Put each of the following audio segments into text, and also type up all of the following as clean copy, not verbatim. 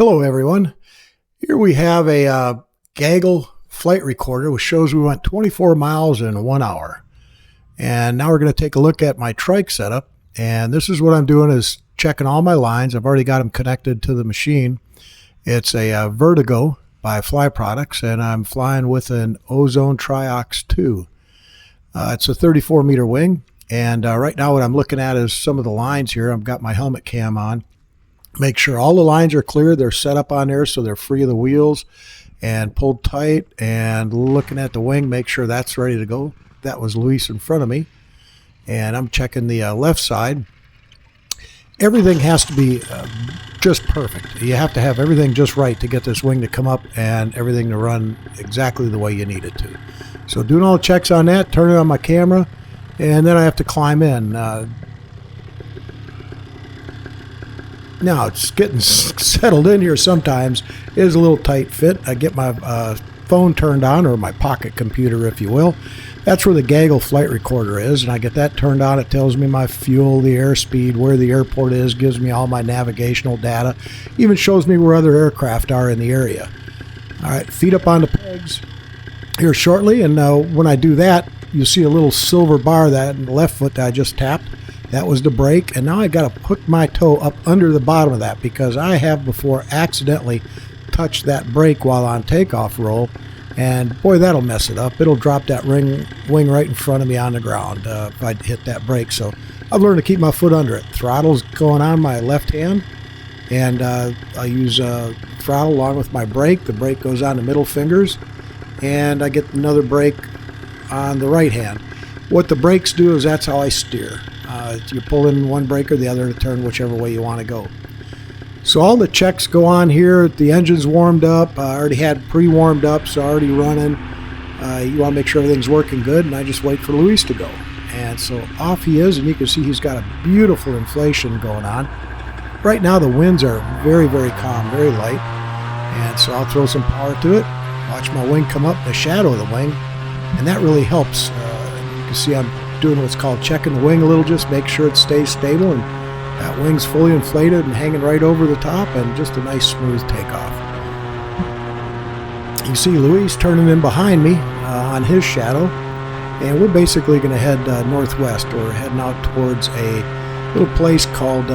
Hello everyone. Here we have a gaggle flight recorder which shows we went 24 miles in 1 hour. And now we're going to take a look at my trike setup. And this is what I'm doing is checking all my lines. I've already got them connected to the machine. It's a Vertigo by Fly Products, and I'm flying with an Ozone Triox 2. It's a 34 meter wing. And right now what I'm looking at is some of the lines here. I've got my helmet cam on. Make sure all the lines are clear. They're set up on there so they're free of the wheels and pulled tight, and looking at the wing, make sure that's ready to go. That was Luis in front of me. And I'm checking the left side. Everything has to be just perfect. You have to have everything just right to get this wing to come up and everything to run exactly the way you need it to. So doing all the checks on that, turning on my camera, and then I have to climb in. Now, it's getting settled in here sometimes. It is a little tight fit. I get my phone turned on, or my pocket computer, if you will. That's where the gaggle flight recorder is, and I get that turned on. It tells me my fuel, the airspeed, where the airport is, gives me all my navigational data, even shows me where other aircraft are in the area. All right, feet up on the pegs here shortly, and when I do that, you see a little silver bar, that left foot that I just tapped. That was the brake, and now I got to hook my toe up under the bottom of that because I have before accidentally touched that brake while on takeoff roll, and boy, that'll mess it up. It'll drop that wing right in front of me on the ground if I hit that brake. So I've learned to keep my foot under it. Throttle's going on my left hand, and I use throttle along with my brake. The brake goes on the middle fingers, and I get another brake on the right hand. What the brakes do is that's how I steer. You pull in one brake or the other to turn whichever way you want to go. So all the checks go on here. The engine's warmed up. I already had pre-warmed up, so already running. You want to make sure everything's working good, and I just wait for Luis to go. And so off he is, and you can see he's got a beautiful inflation going on. Right now the winds are very, very calm, very light. And so I'll throw some power to it, watch my wing come up, the shadow of the wing, and that really helps. You can see I'm doing what's called checking the wing a little, just make sure it stays stable, and that wing's fully inflated and hanging right over the top, and just a nice smooth takeoff. You see Luis turning in behind me on his shadow, and we're basically going to head northwest. We're heading out towards a little place called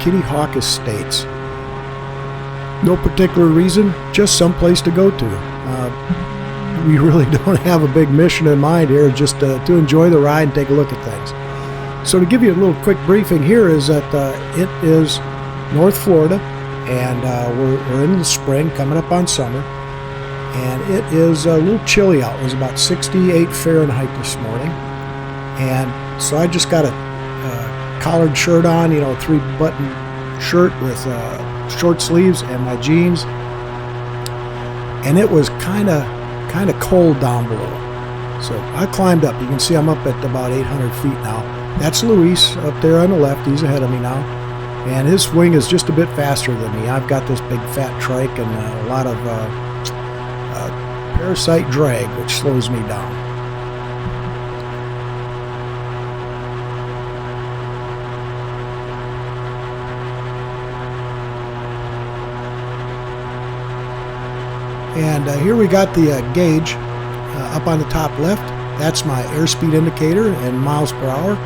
Kitty Hawk Estates. No particular reason, just some place to go to. We really don't have a big mission in mind here, just to enjoy the ride and take a look at things. So to give you a little quick briefing here is that it is North Florida, and we're in the spring, coming up on summer, and it is a little chilly out. It was about 68 Fahrenheit this morning, and so I just got a collared shirt on, 3-button shirt with short sleeves and my jeans, and it was kind of cold down below. So I climbed up. You can see I'm up at about 800 feet now. That's Luis up there on the left. He's ahead of me now. And his wing is just a bit faster than me. I've got this big fat trike and a lot of parasite drag, which slows me down. And here we got the gauge up on the top left. That's my airspeed indicator and miles per hour.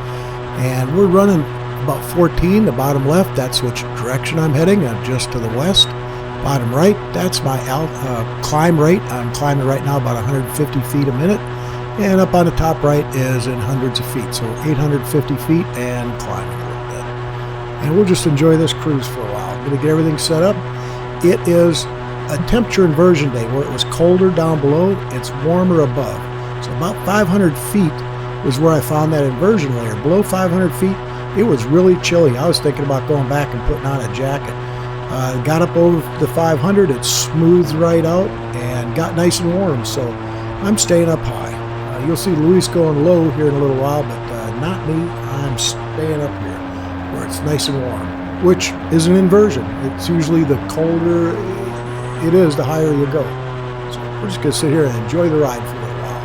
And we're running about 14. The bottom left, that's which direction I'm heading, just to the west. Bottom right, that's my climb rate. I'm climbing right now about 150 feet a minute. And up on the top right is in hundreds of feet. So 850 feet and climbing a little bit. And we'll just enjoy this cruise for a while. I'm going to get everything set up. It is a temperature inversion day where it was colder down below, it's warmer above. So about 500 feet was where I found that inversion layer. Below 500 feet, it was really chilly. I was thinking about going back and putting on a jacket. Got up over the 500, it smoothed right out and got nice and warm. So I'm staying up high. You'll see Luis going low here in a little while, but not me. I'm staying up here where it's nice and warm, which is an inversion. It's usually the colder it is, the higher you go. So we're just going to sit here and enjoy the ride for a little while.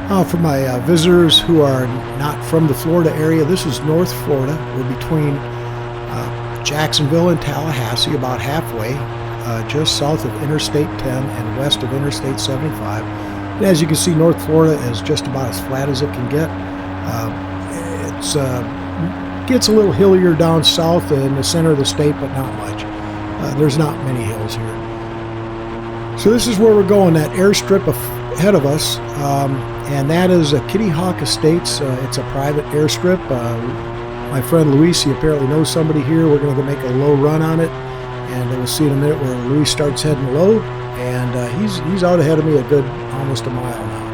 For my visitors who are not from the Florida area, this is North Florida. We're between Jacksonville and Tallahassee, about halfway, just south of Interstate 10 and west of Interstate 75. And as you can see, North Florida is just about as flat as it can get. It gets a little hillier down south in the center of the state, but not much. There's not many hills here. So this is where we're going, that airstrip ahead of us, and that is Kitty Hawk Estates. It's a private airstrip. My friend Luis, he apparently knows somebody here. We're going to go make a low run on it, and we'll see in a minute where Luis starts heading low, and he's out ahead of me a good almost a mile now.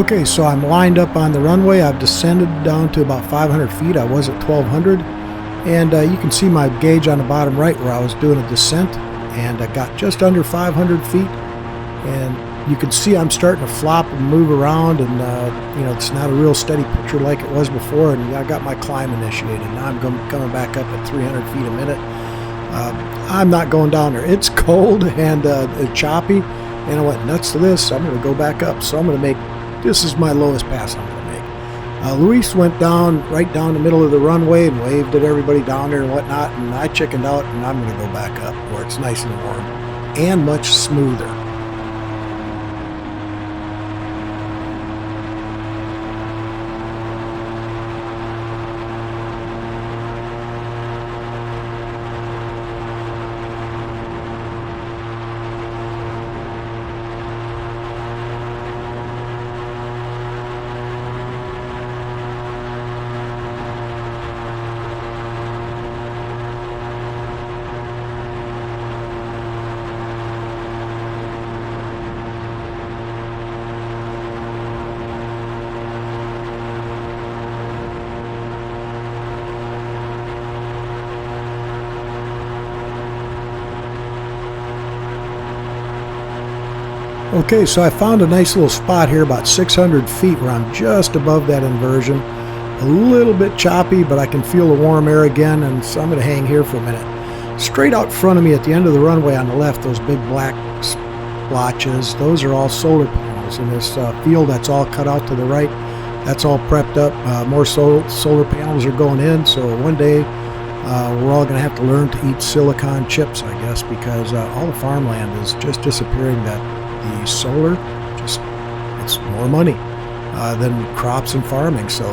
Okay, so I'm lined up on the runway. I've descended down to about 500 feet. I was at 1,200. And you can see my gauge on the bottom right where I was doing a descent. And I got just under 500 feet. And you can see I'm starting to flop and move around. And, it's not a real steady picture like it was before. And I got my climb initiated. Now I'm coming back up at 300 feet a minute. I'm not going down there. It's cold and choppy. And I went nuts to this. So I'm going to go back up. So I'm going to make... This is my lowest pass I'm going to make. Luis went right down the middle of the runway and waved at everybody down there and whatnot, and I chickened out, and I'm going to go back up where it's nice and warm and much smoother. Okay, so I found a nice little spot here about 600 feet where I'm just above that inversion. A little bit choppy, but I can feel the warm air again, and so I'm going to hang here for a minute. Straight out front of me at the end of the runway on the left, those big black splotches, those are all solar panels. And this field that's all cut out to the right, that's all prepped up. More solar panels are going in, so one day we're all going to have to learn to eat silicon chips, I guess, because all the farmland is just disappearing. That the solar, it's more money than crops and farming. So,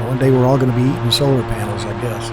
one day we're all going to be eating solar panels, I guess.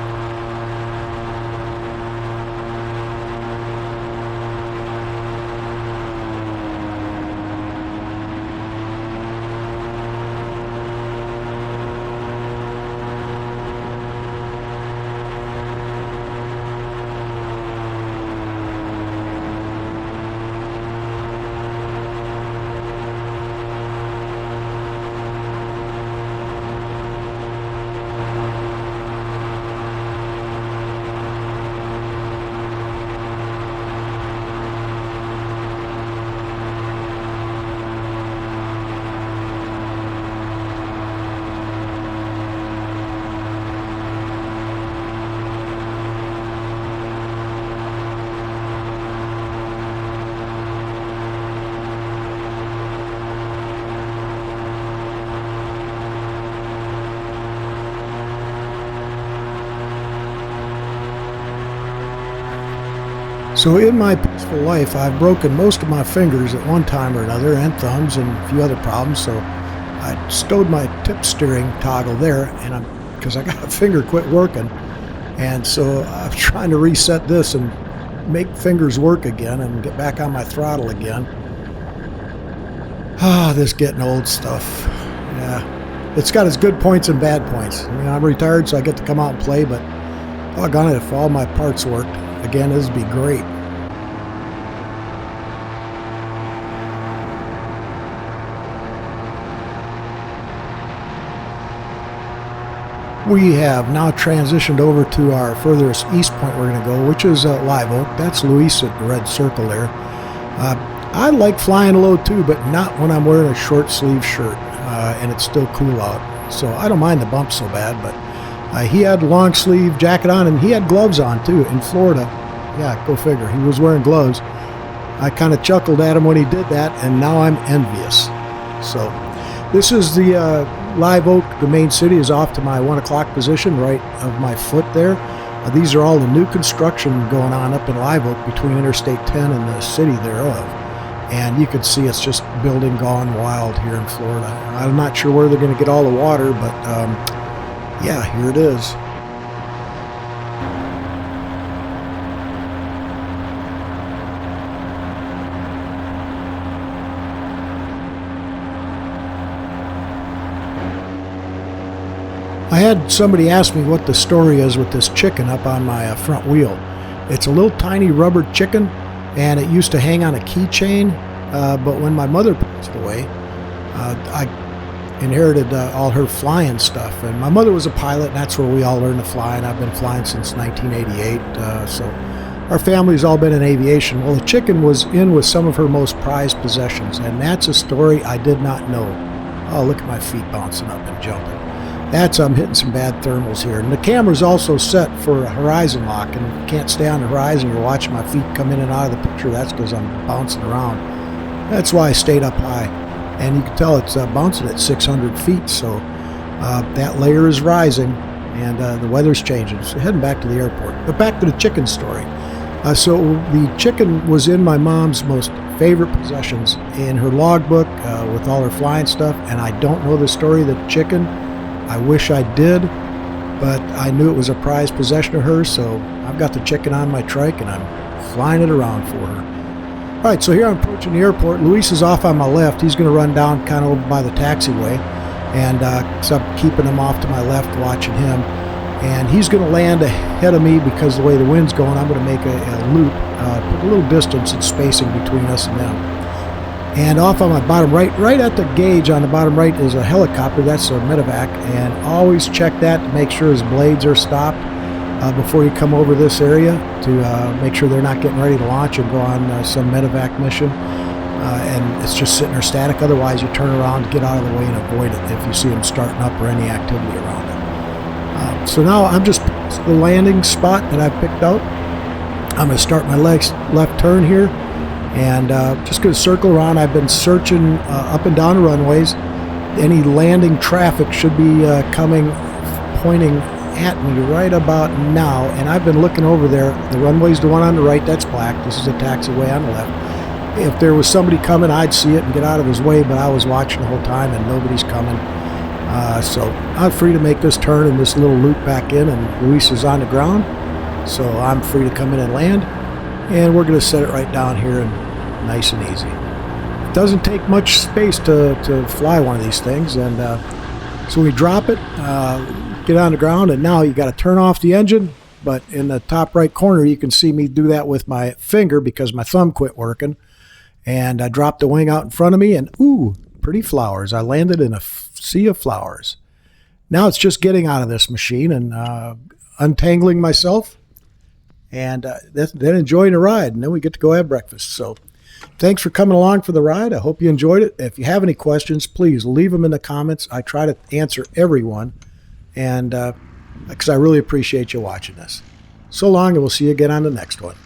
So in my peaceful life, I've broken most of my fingers at one time or another, and thumbs, and a few other problems. So I stowed my tip steering toggle there, and because I got a finger quit working, and so I'm trying to reset this and make fingers work again and get back on my throttle again. This getting old stuff. Yeah, it's got its good points and bad points. I mean, I'm retired, so I get to come out and play, but doggone it, if all my parts worked, again, this would be great. We have now transitioned over to our furthest east point we're going to go, which is Live Oak. That's Luis at the red circle there. I like flying low too, but not when I'm wearing a short sleeve shirt and it's still cool out. So I don't mind the bumps so bad, but he had long sleeve jacket on and he had gloves on too in Florida. Yeah, go figure. He was wearing gloves. I kind of chuckled at him when he did that, and now I'm envious. So this is the Live Oak. The main city is off to my 1 o'clock position, right of my foot there. These are all the new construction going on up in Live Oak between Interstate 10 and the city thereof. And you can see it's just building gone wild here in Florida. I'm not sure where they're going to get all the water, but yeah, here it is. I had somebody ask me what the story is with this chicken up on my front wheel. It's a little tiny rubber chicken, and it used to hang on a keychain, but when my mother passed away, I inherited all her flying stuff. And my mother was a pilot, and that's where we all learned to fly, and I've been flying since 1988, so our family's all been in aviation. Well, the chicken was in with some of her most prized possessions, and that's a story I did not know. Oh, look at my feet bouncing up and jumping. I'm hitting some bad thermals here. And the camera's also set for a horizon lock, and if you can't stay on the horizon, you're watching my feet come in and out of the picture. That's because I'm bouncing around. That's why I stayed up high. And you can tell it's bouncing at 600 feet, so that layer is rising, and the weather's changing. So heading back to the airport. But back to the chicken story. So the chicken was in my mom's most favorite possessions in her logbook with all her flying stuff, and I don't know the story of the chicken. I wish I did, but I knew it was a prized possession of hers, so I've got the chicken on my trike and I'm flying it around for her. All right, so here I'm approaching the airport. Luis is off on my left. He's going to run down kind of over by the taxiway, and so I'm keeping him off to my left, watching him. And he's going to land ahead of me because the way the wind's going, I'm going to make a loop, put a little distance and spacing between us and them. And off on my bottom right at the gauge on the bottom right is a helicopter. That's a medevac, and always check that to make sure his blades are stopped before you come over this area to make sure they're not getting ready to launch and go on some medevac mission. And it's just sitting there static. Otherwise, you turn around, get out of the way, and avoid it if you see them starting up or any activity around it. So now I'm just past the landing spot that I picked out. I'm going to start my left turn here. And just going to circle around. I've been searching up and down the runways. Any landing traffic should be pointing at me right about now. And I've been looking over there. The runway's the one on the right. That's black. This is a taxiway on the left. If there was somebody coming, I'd see it and get out of his way. But I was watching the whole time, and nobody's coming. So I'm free to make this turn and this little loop back in. And Luis is on the ground. So I'm free to come in and land. And we're going to set it right down here and nice and easy. It doesn't take much space to fly one of these things. And so we drop it, get on the ground, and now you got to turn off the engine. But in the top right corner, you can see me do that with my finger because my thumb quit working. And I dropped the wing out in front of me, and ooh, pretty flowers. I landed in a sea of flowers. Now it's just getting out of this machine and untangling myself. And then enjoying the ride, and then we get to go have breakfast. So thanks for coming along for the ride. I hope you enjoyed it. If you have any questions, please leave them in the comments. I try to answer everyone, and because I really appreciate you watching this. So long, and we'll see you again on the next one.